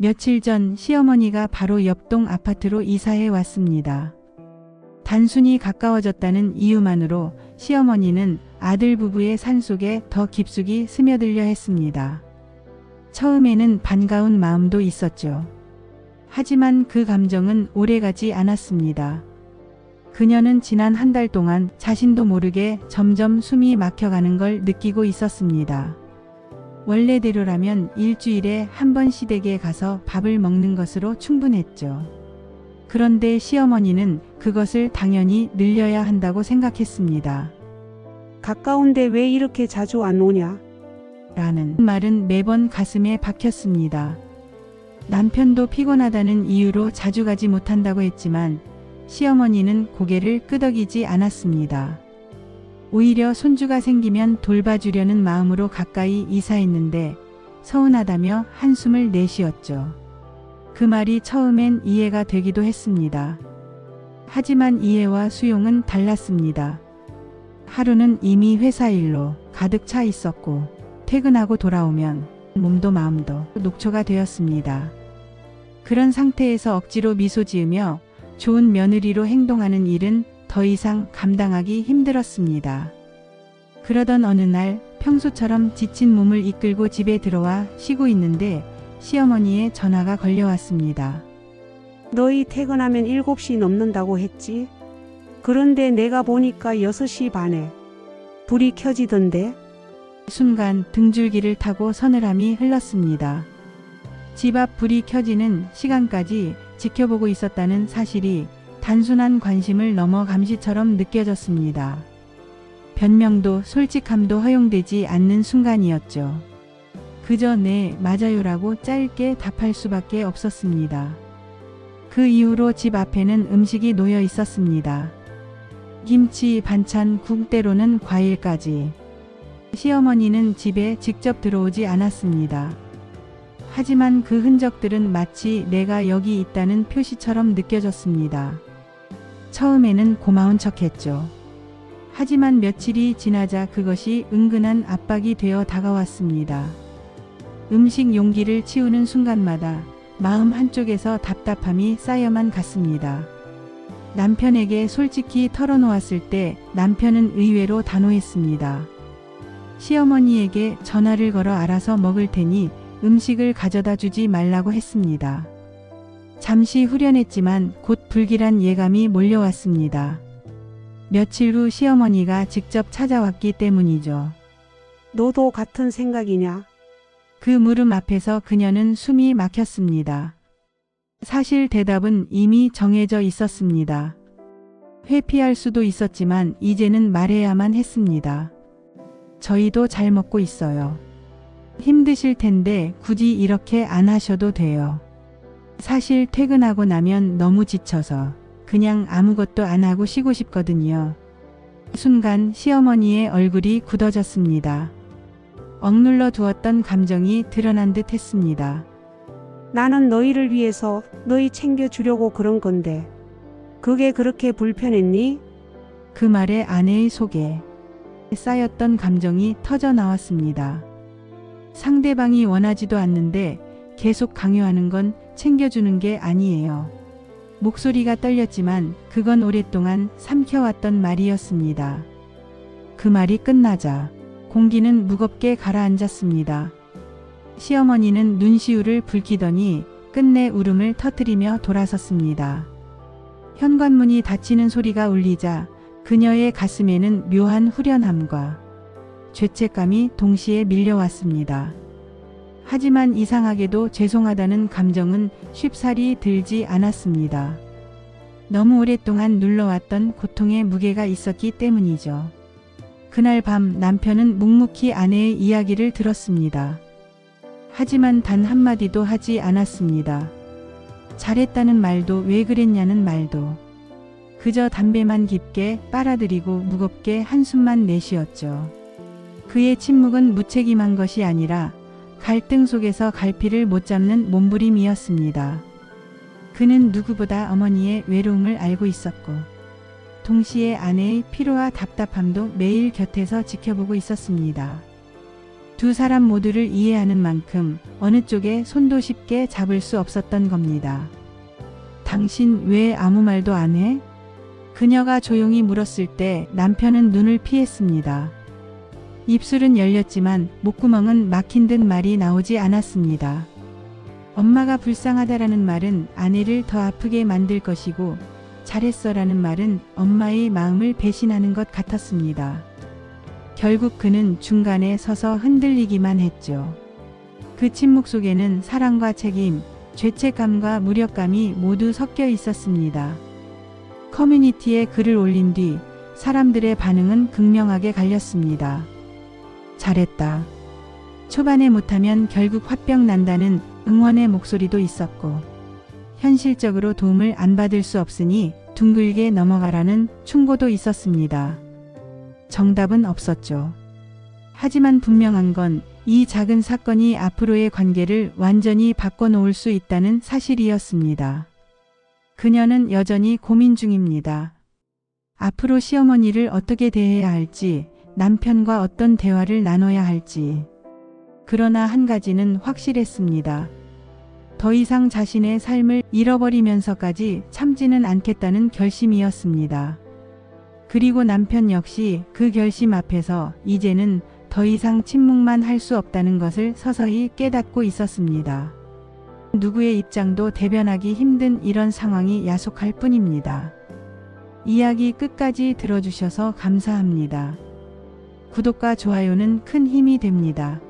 며칠 전 시어머니가 바로 옆동 아파트로 이사해 왔습니다. 단순히 가까워졌다는 이유만으로 시어머니는 아들 부부의 산속에 더 깊숙이 스며들려 했습니다. 처음에는 반가운 마음도 있었죠. 하지만 그 감정은 오래가지 않았습니다. 그녀는 지난 한 달 동안 자신도 모르게 점점 숨이 막혀가는 걸 느끼고 있었습니다. 원래대로라면 일주일에 한 번 시댁에 가서 밥을 먹는 것으로 충분했죠. 그런데 시어머니는 그것을 당연히 늘려야 한다고 생각했습니다. 가까운데 왜 이렇게 자주 안 오냐? 라는 말은 매번 가슴에 박혔습니다. 남편도 피곤하다는 이유로 자주 가지 못한다고 했지만 시어머니는 고개를 끄덕이지 않았습니다. 오히려 손주가 생기면 돌봐주려는 마음으로 가까이 이사했는데 서운하다며 한숨을 내쉬었죠. 그 말이 처음엔 이해가 되기도 했습니다. 하지만 이해와 수용은 달랐습니다. 하루는 이미 회사 일로 가득 차 있었고 퇴근하고 돌아오면 몸도 마음도 녹초가 되었습니다. 그런 상태에서 억지로 미소 지으며 좋은 며느리로 행동하는 일은 더 이상 감당하기 힘들었습니다. 그러던 어느 날 평소처럼 지친 몸을 이끌고 집에 들어와 쉬고 있는데 시어머니의 전화가 걸려왔습니다. 너희 퇴근하면 7시 넘는다고 했지? 그런데 내가 보니까 6시 반에 불이 켜지던데? 순간 등줄기를 타고 서늘함이 흘렀습니다. 집 앞 불이 켜지는 시간까지 지켜보고 있었다는 사실이 단순한 관심을 넘어 감시처럼 느껴졌습니다. 변명도 솔직함도 허용되지 않는 순간이었죠. 그저 네, 맞아요라고 짧게 답할 수밖에 없었습니다. 그 이후로 집 앞에는 음식이 놓여 있었습니다. 김치, 반찬, 국 때로는 과일까지. 시어머니는 집에 직접 들어오지 않았습니다. 하지만 그 흔적들은 마치 내가 여기 있다는 표시처럼 느껴졌습니다. 처음에는 고마운 척했죠. 하지만 며칠이 지나자 그것이 은근한 압박이 되어 다가왔습니다. 음식 용기를 치우는 순간마다 마음 한쪽에서 답답함이 쌓여만 갔습니다. 남편에게 솔직히 털어놓았을 때 남편은 의외로 단호했습니다. 시어머니에게 전화를 걸어 알아서 먹을 테니 음식을 가져다 주지 말라고 했습니다. 잠시 후련했지만 곧 불길한 예감이 몰려왔습니다. 며칠 후 시어머니가 직접 찾아왔기 때문이죠. 너도 같은 생각이냐? 그 물음 앞에서 그녀는 숨이 막혔습니다. 사실 대답은 이미 정해져 있었습니다. 회피할 수도 있었지만 이제는 말해야만 했습니다. 저희도 잘 먹고 있어요. 힘드실 텐데 굳이 이렇게 안 하셔도 돼요. 사실 퇴근하고 나면 너무 지쳐서 그냥 아무것도 안 하고 쉬고 싶거든요. 순간 시어머니의 얼굴이 굳어졌습니다. 억눌러 두었던 감정이 드러난 듯 했습니다. 나는 너희를 위해서 너희 챙겨주려고 그런 건데 그게 그렇게 불편했니? 그 말에 아내의 속에 쌓였던 감정이 터져 나왔습니다. 상대방이 원하지도 않는데 계속 강요하는 건 챙겨주는 게 아니에요. 목소리가 떨렸지만 그건 오랫동안 삼켜왔던 말이었습니다. 그 말이 끝나자 공기는 무겁게 가라앉았습니다. 시어머니는 눈시울을 붉히더니 끝내 울음을 터뜨리며 돌아섰습니다. 현관문이 닫히는 소리가 울리자 그녀의 가슴에는 묘한 후련함과 죄책감이 동시에 밀려왔습니다. 하지만 이상하게도 죄송하다는 감정은 쉽사리 들지 않았습니다. 너무 오랫동안 눌러왔던 고통의 무게가 있었기 때문이죠. 그날 밤 남편은 묵묵히 아내의 이야기를 들었습니다. 하지만 단 한마디도 하지 않았습니다. 잘했다는 말도 왜 그랬냐는 말도. 그저 담배만 깊게 빨아들이고 무겁게 한숨만 내쉬었죠. 그의 침묵은 무책임한 것이 아니라 갈등 속에서 갈피를 못 잡는 몸부림이었습니다. 그는 누구보다 어머니의 외로움을 알고 있었고 동시에 아내의 피로와 답답함도 매일 곁에서 지켜보고 있었습니다. 두 사람 모두를 이해하는 만큼 어느 쪽에 손도 쉽게 잡을 수 없었던 겁니다. 당신 왜 아무 말도 안 해? 그녀가 조용히 물었을 때 남편은 눈을 피했습니다. 입술은 열렸지만 목구멍은 막힌 듯 말이 나오지 않았습니다. 엄마가 불쌍하다라는 말은 아내를 더 아프게 만들 것이고 잘했어라는 말은 엄마의 마음을 배신하는 것 같았습니다. 결국 그는 중간에 서서 흔들리기만 했죠. 그 침묵 속에는 사랑과 책임, 죄책감과 무력감이 모두 섞여 있었습니다. 커뮤니티에 글을 올린 뒤 사람들의 반응은 극명하게 갈렸습니다. 잘했다. 초반에 못하면 결국 화병 난다는 응원의 목소리도 있었고, 현실적으로 도움을 안 받을 수 없으니 둥글게 넘어가라는 충고도 있었습니다. 정답은 없었죠. 하지만 분명한 건 이 작은 사건이 앞으로의 관계를 완전히 바꿔놓을 수 있다는 사실이었습니다. 그녀는 여전히 고민 중입니다. 앞으로 시어머니를 어떻게 대해야 할지, 남편과 어떤 대화를 나눠야 할지. 그러나 한 가지는 확실했습니다. 더 이상 자신의 삶을 잃어버리면서까지 참지는 않겠다는 결심이었습니다. 그리고 남편 역시 그 결심 앞에서 이제는 더 이상 침묵만 할 수 없다는 것을 서서히 깨닫고 있었습니다. 누구의 입장도 대변하기 힘든 이런 상황이 야속할 뿐입니다. 이야기 끝까지 들어주셔서 감사합니다. 구독과 좋아요는 큰 힘이 됩니다.